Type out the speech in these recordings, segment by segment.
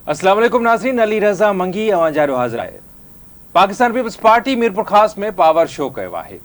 अस्सलाम वालेकुम नाज़रीन, अली रज़ा मंगी अवांजारो हाज़िर आहे। पाकिस्तान पीपल्स पार्टी मीरपुर खास में पावर शो कयो आहे।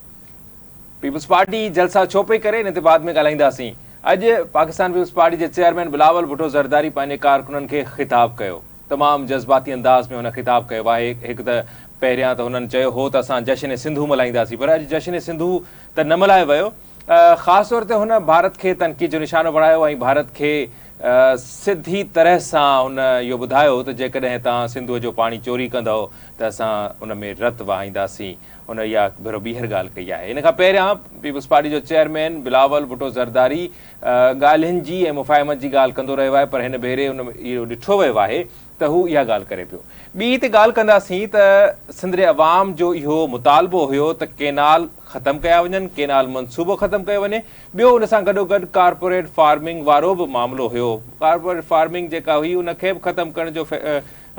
पीपल्स पार्टी जलसा छो पई करे, इन ते बाद में ॻाल्हाईंदासीं। अॼु पाकिस्तान पीपल्स पार्टी जे चेयरमैन बिलावल भुट्टो ज़रदारी पंहिंजे कारकुननि खे ख़िताब कयो। तमामु जज़्बाती अंदाज़ में हुन ख़िताब कयो आहे। हिकु त पहिरियां त हुननि चयो हो त असां जश्न सिंधु मल्हाईंदासीं, पर अॼु जश्न सिंधु त न मल्हायो वियो। ख़ासि तौर ते हुन भारत खे तनक़ीद जो निशानो बणायो ऐं भारत खे सिधी तरह सां उन इहो ॿुधायो त जेकॾहिं तव्हां सिंधुअ जो पाणी चोरी कंदव त असां उन में रत वहाईंदासीं। उन इहा भेरो ॿीहर ॻाल्हि कई आहे। इन खां पहिरियां पीपल्स पार्टी जो चेयरमैन बिलावल भुट्टो ज़रदारी ॻाल्हियुनि जी ऐं मुफ़ाहिमत जी ॻाल्हि कंदो रहियो आहे, पर हिन भेरे उन में इहो ॾिठो वियो आहे त हू इहा ॻाल्हि करे पियो। ॿी ते ॻाल्हि कंदासीं त सिंध जे अवाम जो इहो मुतालबो हुयो त केनाल ख़तमु कया वञनि, केनाल मनसूबो ख़तमु कयो वञे। ॿियो उन सां गॾोगॾु कारपोरेट फार्मिंग वारो बि मामिलो हुयो। कारपोरेट फार्मिंग जेका हुई उनखे बि ख़तमु करण जो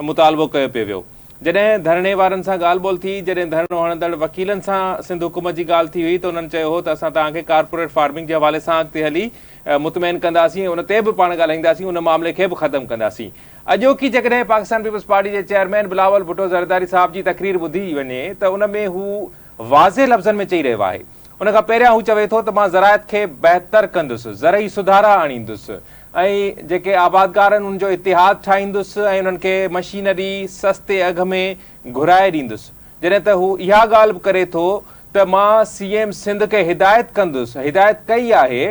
मुतालबो कयो पियो वियो। जॾहिं धरणे वारनि सां ॻाल्हि ॿोल थी, जॾहिं धरणो हणंदड़ वकीलनि सां सिंध हुकूमत जी ॻाल्हि थी हुई त उन्हनि चयो हो त असां तव्हांखे कारपोरेट फार्मिंग जे हवाले सां अॻिते हली मुतमैन कंदासीं, उन ते बि पाण ॻाल्हाईंदासीं, उन मामले खे बि ख़तमु कंदासीं। अॼोकी जेकॾहिं पाकिस्तान पीपल्स पार्टी जे चेयरमैन बिलावल भुट्टो ज़रदारी साहिब जी तक़रीर ॿुधी वञे त उन में हू वाज़े लफ़्ज़नि में चई रहियो आहे। उन खां पहिरियां हू चवे थो त मां ज़रायत खे बहितर कंदुसि, ज़रई सुधारा आणींदुसि ऐं जेके आबादगार आहिनि उनजो इतिहाद ठाहींदुसि ऐं उन्हनि खे मशीनरी सस्ते अघ में घुराए ॾींदुसि। जॾहिं त हू इहा ॻाल्हि बि करे थो त मां CM सिंध खे हिदायत कंदुसि, हिदायत कई आहे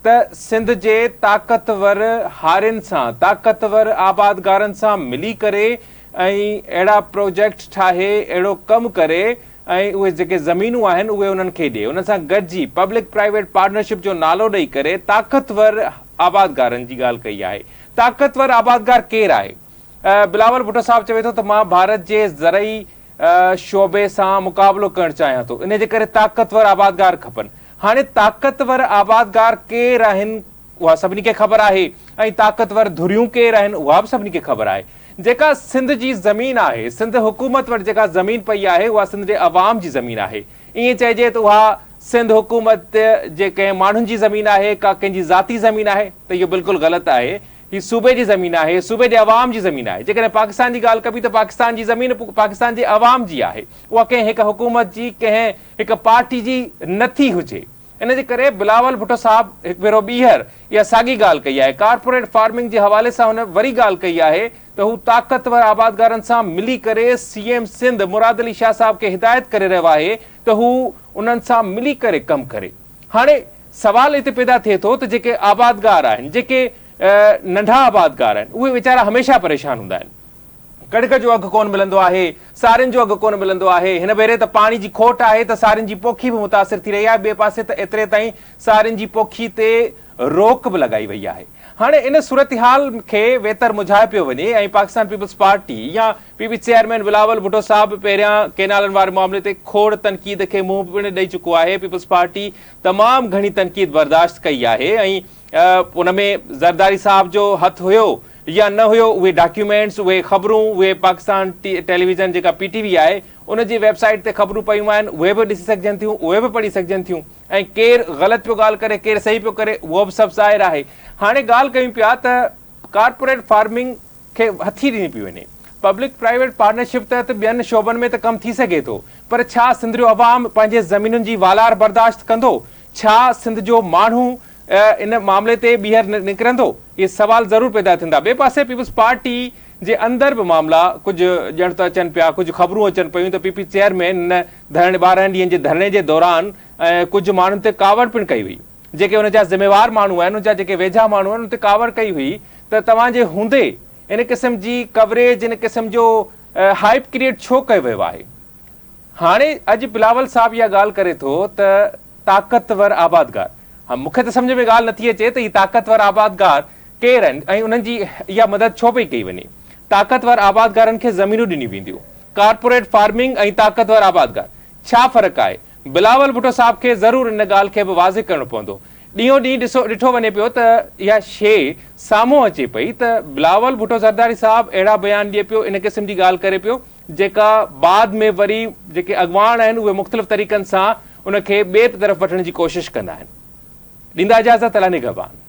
त सिंध जे ताक़तवर हारियुनि सां, ताक़तवर आबादगारनि सां मिली करे ऐं अहिड़ा प्रोजेक्ट ठाहे, अहिड़ो कमु करे ऐं उहे जेके ज़मीनूं आहिनि उहे उन्हनि खे ॾिए। उन सां गॾिजी पब्लिक प्राइवेट पार्टनरशिप जो नालो ॾेई करे ताक़तवर आबादगारनि जी ॻाल्हि कई आहे। ताक़तवर आबादगार केरु आहे? बिलावल भुट्टो साहिबु चवे थो त मां भारत जे ज़रई शोबे सां मुक़ाबिलो करणु चाहियां थो, इन जे करे ताक़तवर आबादगार खपनि। हाणे ताक़तवर आबादगार केरु आहिनि उहा सभिनी खे ख़बर आहे ऐं ताक़तवर धुरियूं केरु आहिनि उहा बि सभिनी खे ख़बर आहे। जेका सिंध जी ज़मीन आहे, सिंध हुकूमत वटि जेका ज़मीन पई आहे उहा सिंध जे अवाम जी ज़मीन आहे। ईअं चइजे त उहा सिंध हुकूमत जे कंहिं माण्हुनि जी ज़मीन आहे, का कंहिंजी ज़ाती ज़मीन आहे, त इहो बिल्कुलु ग़लति आहे। हीअ सूबे जी ज़मीन आहे, सूबे जे अवाम जी ज़मीन आहे। जेकॾहिं पाकिस्तान जी ॻाल्हि कबी त पाकिस्तान जी ज़मीन पाकिस्तान जे अवाम जी आहे, उहा कंहिं हिकु हुकूमत जी, कंहिं हिकु पार्टी जी नथी हुजे। इन जे करे बिलावल भुट्टो साहिबु हिकु भेरो ॿीहर इहा साॻी ॻाल्हि कई आहे। कारपोरेट फार्मिंग जे हवाले सां हुन वरी ॻाल्हि कई आहे त हू ताक़तवर आबादगारनि सां मिली करे CM सिंध मुराद अली शाह साहिब खे हिदायत करे रहियो आहे त हू उन्हनि सां मिली करे कमु करे। हाणे सवाल हिते पैदा थिए थो त जेके आबादगार आहिनि, जेके नंढा आबादगार आहिनि, उहे वीचारा हमेशह परेशान हूंदा आहिनि। कणिक जो अघु कोन मिलंदो आहे, सारियुनि जो अघु कोन मिलंदो आहे। हिन भेरे त पाणी जी खोट आहे त सारियुनि जी पोखी बि मुतासिर थी रही आहे। ॿिए पासे त एतिरे ताईं सारियुनि जी पोखी ते रोक बि लॻाई वई आहे। हाणे इन सूरतहाल खे वेतर मुझाए पियो वञे ऐं पाकिस्तान पीपल्स पार्टी या PPP चेयरमैन बिलावल भुट्टो साहिबु पहिरियां केनालनि वारे मामले ते खोड़ तनक़ीद खे मुंहुं पिणु ॾेई चुको आहे। पीपल्स पार्टी तमामु घणी तनक़ीद बर्दाश्त कई आहे ऐं उन में ज़रदारी साहिब जो हथु हुयो या न हुयो, उहे डॉक्यूमेंट्स, उहे ख़बरूं, उहे पाकिस्तान टेलीविज़न जेका PTV आहे उनजी वेबसाइट ते ख़बरूं पयूं आहिनि, उहे बि ॾिसी सघजनि थियूं, उहे बि पढ़ी सघजनि थियूं ऐं केरु ग़लति पियो ॻाल्हि करे, केरु सही पियो करे, उहो बि सभु ज़ाहिर आहे। हाणे ॻाल्हि कयूं पिया त कारपोरेट फार्मिंग खे हथी ॾिनी पई वञे। पब्लिक प्राइवेट पार्टनरशिप तहत ॿियनि शोबनि में त कमु थी सघे थो, पर छा सिंध जो अवाम पंहिंजे ज़मीनुनि जी वालार बर्दाश्त कंदो? छा सिंध जो माण्हू इन मामले ते ॿीहर निकिरंदो? इहे सवाल ज़रूरु पैदा थींदा। ॿिए पासे पीपल्स पार्टी जे अंदरि बि मामला कुझु ॼण त अचनि पिया, कुझु ख़बरूं अचनि पियूं त PPP चेयरमैन हिन धरणे 12 ॾींहंनि जे धरणे जे दौरान कुझु माण्हुनि ते कावड़ पिणु कई हुई। जेके हुनजा ज़िम्मेवार माण्हू आहिनि, हुनजा जेके वेझा माण्हू आहिनि, उन ते कावड़ कई हुई त तव्हांजे हूंदे इन क़िस्म जी कवरेज, इन क़िस्म जो हाइप क्रिएट छो कयो वियो आहे? हाणे अॼु बिलावल साहिबु इहा ॻाल्हि करे थो त ताक़तवर आबादगार, मूंखे त सम्झ में ॻाल्हि नथी अचे त हीअ ताक़तवर आबादगार केरु आहिनि ऐं उन्हनि जी इहा मदद छो पई कई वञे? ताक़तवर आबादगारनि खे ज़मीनूं ॾिनी वेंदियूं। कारपोरेट फार्मिंग ऐं ताक़तवर आबादगार छा फ़र्क़ु आहे? बिलावल भुट्टो साहिब खे ज़रूरु इन ॻाल्हि खे बि वाज़े करणो पवंदो। ॾींहों ॾींहुं ॾिठो वञे पियो त इहा शइ साम्हूं अचे पई त बिलावल भुट्टो ज़रदारी साहिबु अहिड़ा बयान ॾिए पियो, इन क़िस्म जी ॻाल्हि करे पियो जेका बाद में वरी जेके अॻवान आहिनि उहे मुख़्तलिफ़ तरीक़नि सां उनखे ॿिए तरफ़ वठण जी कोशिशि कंदा आहिनि। ॾींदा इजाज़त, अला निगहबान।